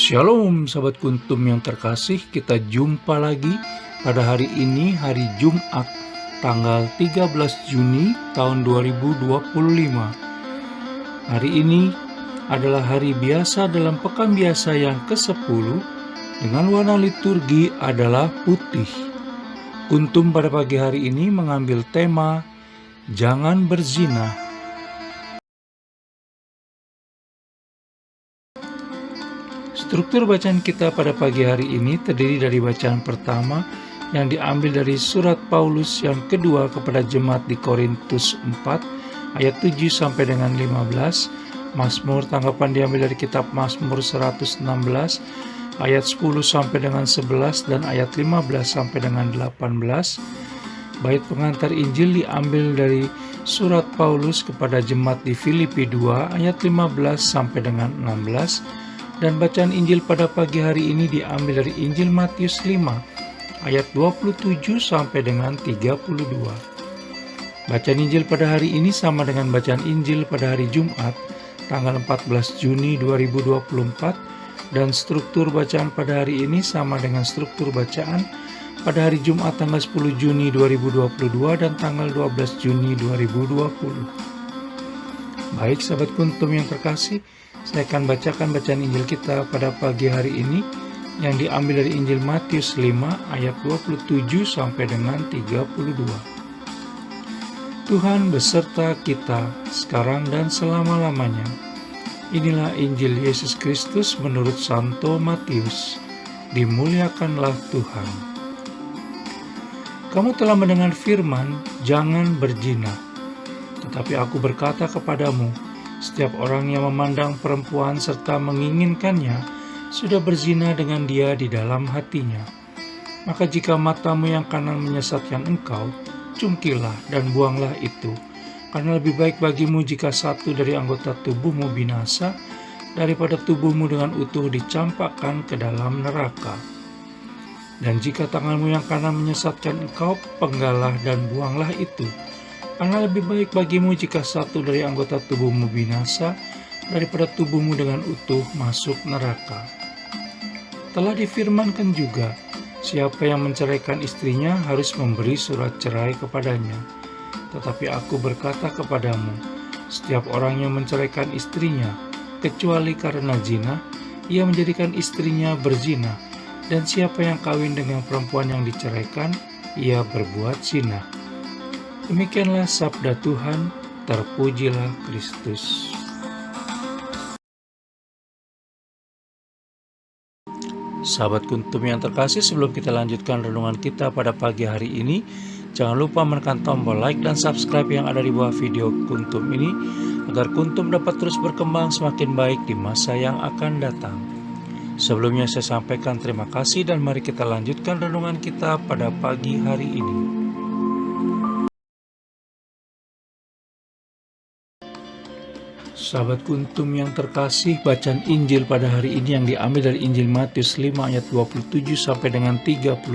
Shalom sahabat kuntum yang terkasih, kita jumpa lagi pada hari ini, hari Jumat tanggal 13 Juni tahun 2025. Hari ini adalah hari biasa dalam pekan biasa yang ke-10 dengan warna liturgi adalah putih. Kuntum pada pagi hari ini mengambil tema Jangan Berzina. Struktur bacaan kita pada pagi hari ini terdiri dari bacaan pertama yang diambil dari surat Paulus yang kedua kepada jemaat di Korintus 4 ayat 7 sampai dengan 15, Mazmur tanggapan diambil dari kitab Mazmur 116 ayat 10 sampai dengan 11 dan ayat 15 sampai dengan 18. Bait pengantar Injil diambil dari surat Paulus kepada jemaat di Filipi 2 ayat 15 sampai dengan 16. Dan bacaan Injil pada pagi hari ini diambil dari Injil Matius 5 ayat 27 sampai dengan 32. Bacaan Injil pada hari ini sama dengan bacaan Injil pada hari Jumat tanggal 14 Juni 2024, dan struktur bacaan pada hari ini sama dengan struktur bacaan pada hari Jumat tanggal 10 Juni 2022 dan tanggal 12 Juni 2020. Baik sahabat kuntum yang terkasih, saya akan bacakan bacaan Injil kita pada pagi hari ini yang diambil dari Injil Matius 5 ayat 27 sampai dengan 32. Tuhan beserta kita sekarang dan selama-lamanya. Inilah Injil Yesus Kristus menurut Santo Matius. Dimuliakanlah Tuhan. Kamu telah mendengar firman, jangan berzina. Tetapi aku berkata kepadamu, setiap orang yang memandang perempuan serta menginginkannya sudah berzina dengan dia di dalam hatinya. Maka jika matamu yang kanan menyesatkan engkau, cungkilah dan buanglah itu. Karena lebih baik bagimu jika satu dari anggota tubuhmu binasa daripada tubuhmu dengan utuh dicampakkan ke dalam neraka. Dan jika tanganmu yang kanan menyesatkan engkau, penggalah dan buanglah itu. Karena lebih baik bagimu jika satu dari anggota tubuhmu binasa daripada tubuhmu dengan utuh masuk neraka. Telah difirmankan juga, siapa yang menceraikan istrinya harus memberi surat cerai kepadanya. Tetapi aku berkata kepadamu, setiap orang yang menceraikan istrinya, kecuali karena zina, ia menjadikan istrinya berzina. Dan siapa yang kawin dengan perempuan yang diceraikan, ia berbuat zina. Demikianlah sabda Tuhan, terpujilah Kristus. Sahabat kuntum yang terkasih, sebelum kita lanjutkan renungan kita pada pagi hari ini, jangan lupa menekan tombol like dan subscribe yang ada di bawah video kuntum ini, agar kuntum dapat terus berkembang semakin baik di masa yang akan datang. Sebelumnya saya sampaikan terima kasih dan mari kita lanjutkan renungan kita pada pagi hari ini. Sahabat kuntum yang terkasih, bacaan Injil pada hari ini yang diambil dari Injil Matius 5 ayat 27 sampai dengan 32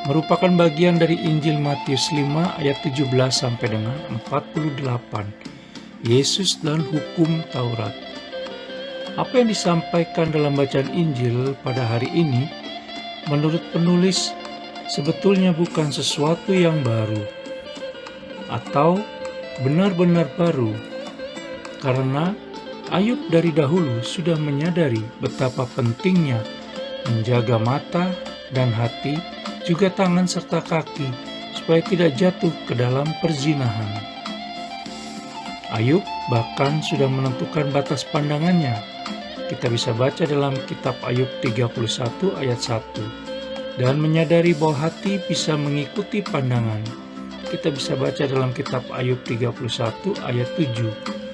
merupakan bagian dari Injil Matius 5 ayat 17 sampai dengan 48. Yesus dan hukum Taurat. Apa yang disampaikan dalam bacaan Injil pada hari ini menurut penulis sebetulnya bukan sesuatu yang baru atau benar-benar baru, karena Ayub dari dahulu sudah menyadari betapa pentingnya menjaga mata dan hati, juga tangan serta kaki, supaya tidak jatuh ke dalam perzinahan. Ayub bahkan sudah menentukan batas pandangannya. Kita bisa baca dalam kitab Ayub 31 ayat 1. Dan menyadari bahwa hati bisa mengikuti pandangan. Kita bisa baca dalam kitab Ayub 31 ayat 7.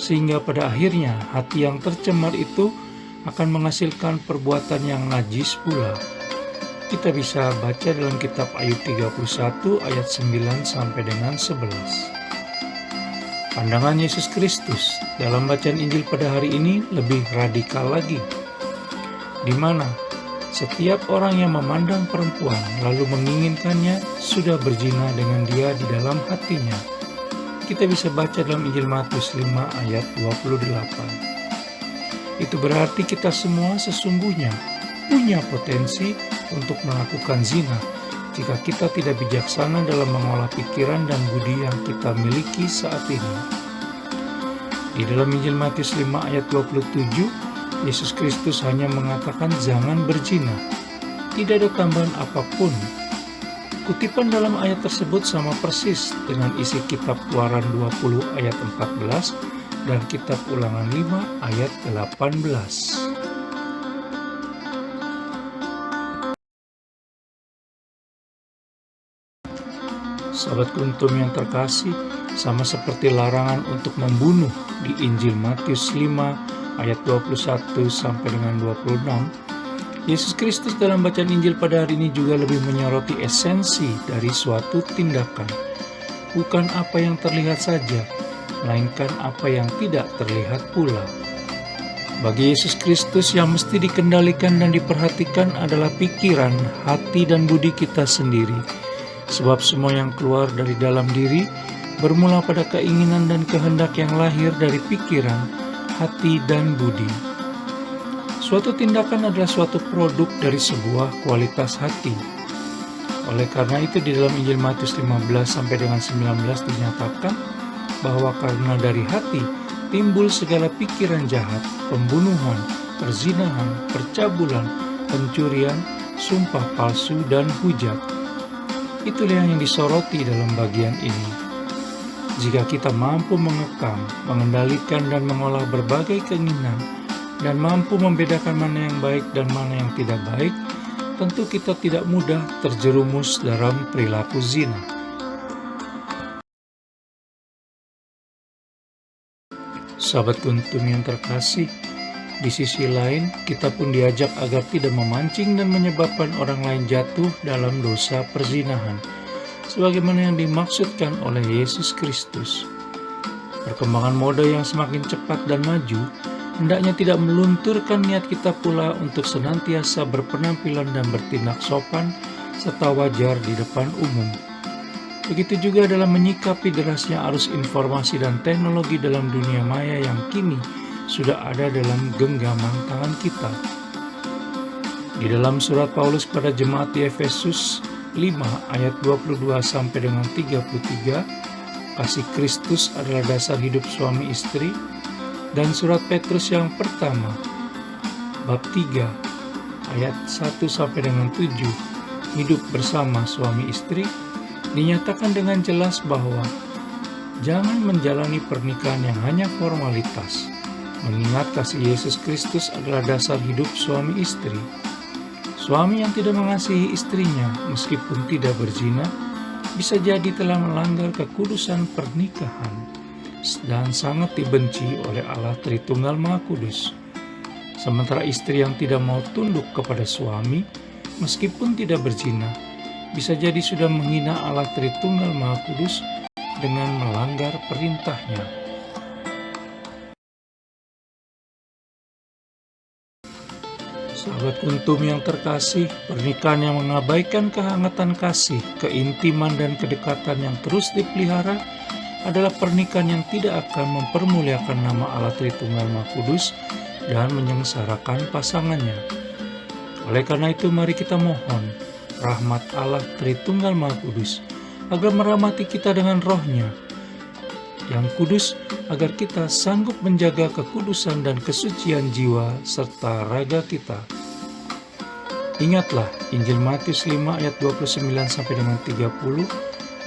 Sehingga pada akhirnya hati yang tercemar itu akan menghasilkan perbuatan yang najis pula. Kita bisa baca dalam kitab Ayub 31 ayat 9 sampai dengan 11. Pandangan Yesus Kristus dalam bacaan Injil pada hari ini lebih radikal lagi, di mana setiap orang yang memandang perempuan lalu menginginkannya sudah berzina dengan dia di dalam hatinya. Kita bisa baca dalam Injil Matius 5 ayat 28. Itu berarti kita semua sesungguhnya punya potensi untuk melakukan zina jika kita tidak bijaksana dalam mengolah pikiran dan budi yang kita miliki saat ini. Di dalam Injil Matius 5 ayat 27, Yesus Kristus hanya mengatakan jangan berzina. Tidak ada tambahan apapun. Kutipan dalam ayat tersebut sama persis dengan isi kitab Keluaran 20 ayat 14 dan kitab Ulangan 5 ayat 18. Sahabat Kuntum yang terkasih, sama seperti larangan untuk membunuh di Injil Matius 5 ayat 21 sampai dengan 26, Yesus Kristus dalam bacaan Injil pada hari ini juga lebih menyoroti esensi dari suatu tindakan. Bukan apa yang terlihat saja, melainkan apa yang tidak terlihat pula. Bagi Yesus Kristus yang mesti dikendalikan dan diperhatikan adalah pikiran, hati, dan budi kita sendiri. Sebab semua yang keluar dari dalam diri bermula pada keinginan dan kehendak yang lahir dari pikiran, hati, dan budi. Suatu tindakan adalah suatu produk dari sebuah kualitas hati. Oleh karena itu di dalam Injil Matius 15 sampai dengan 19 dinyatakan bahwa karena dari hati timbul segala pikiran jahat, pembunuhan, perzinahan, percabulan, pencurian, sumpah palsu, dan hujat. Itulah yang disoroti dalam bagian ini. Jika kita mampu mengekang, mengendalikan, dan mengolah berbagai keinginan, dan mampu membedakan mana yang baik dan mana yang tidak baik, tentu kita tidak mudah terjerumus dalam perilaku zina. Sahabat Kuntum yang terkasih, di sisi lain, kita pun diajak agar tidak memancing dan menyebabkan orang lain jatuh dalam dosa perzinahan, sebagaimana yang dimaksudkan oleh Yesus Kristus. Perkembangan mode yang semakin cepat dan maju, hendaknya tidak melunturkan niat kita pula untuk senantiasa berpenampilan dan bertindak sopan serta wajar di depan umum. Begitu juga dalam menyikapi derasnya arus informasi dan teknologi dalam dunia maya yang kini sudah ada dalam genggaman tangan kita. Di dalam surat Paulus pada jemaat di Efesus 5 ayat 22 sampai dengan 33, kasih Kristus adalah dasar hidup suami istri, dan surat Petrus yang pertama bab 3 ayat 1 sampai dengan 7, hidup bersama suami istri, dinyatakan dengan jelas bahwa jangan menjalani pernikahan yang hanya formalitas, mengingat kasih Yesus Kristus adalah dasar hidup suami istri. Suami yang tidak mengasihi istrinya meskipun tidak berzina bisa jadi telah melanggar kekudusan pernikahan dan sangat dibenci oleh Allah Tritunggal Maha Kudus. Sementara istri yang tidak mau tunduk kepada suami meskipun tidak berzina bisa jadi sudah menghina Allah Tritunggal Maha Kudus dengan melanggar perintahnya. Sahabat Kuntum yang terkasih, pernikahan yang mengabaikan kehangatan kasih, keintiman, dan kedekatan yang terus dipelihara adalah pernikahan yang tidak akan mempermuliakan nama Allah Tritunggal Maha Kudus dan menyengsarakan pasangannya. Oleh karena itu, mari kita mohon rahmat Allah Tritunggal Maha Kudus agar merahmati kita dengan roh-Nya yang kudus, agar kita sanggup menjaga kekudusan dan kesucian jiwa serta raga kita. Ingatlah Injil Matius 5 ayat 29 sampai dengan 30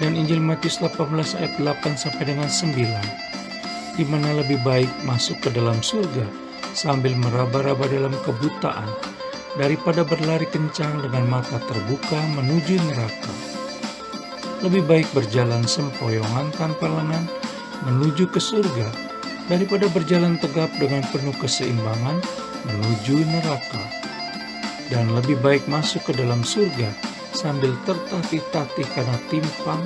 dan Injil Matius 18 ayat 8 sampai dengan 9, di mana lebih baik masuk ke dalam surga sambil meraba-raba dalam kebutaan daripada berlari kencang dengan mata terbuka menuju neraka. Lebih baik berjalan sempoyongan tanpa lengan menuju ke surga daripada berjalan tegap dengan penuh keseimbangan menuju neraka. Dan lebih baik masuk ke dalam surga sambil tertatih-tatih karena timpang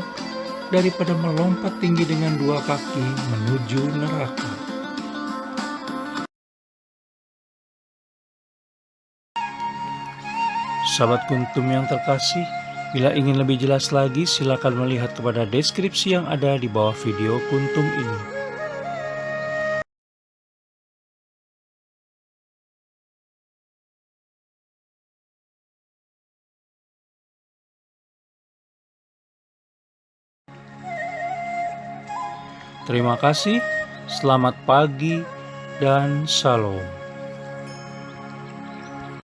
daripada melompat tinggi dengan dua kaki menuju neraka. Sahabat Kuntum yang terkasih, bila ingin lebih jelas lagi, silakan melihat kepada deskripsi yang ada di bawah video Kuntum ini. Terima kasih, selamat pagi, dan shalom.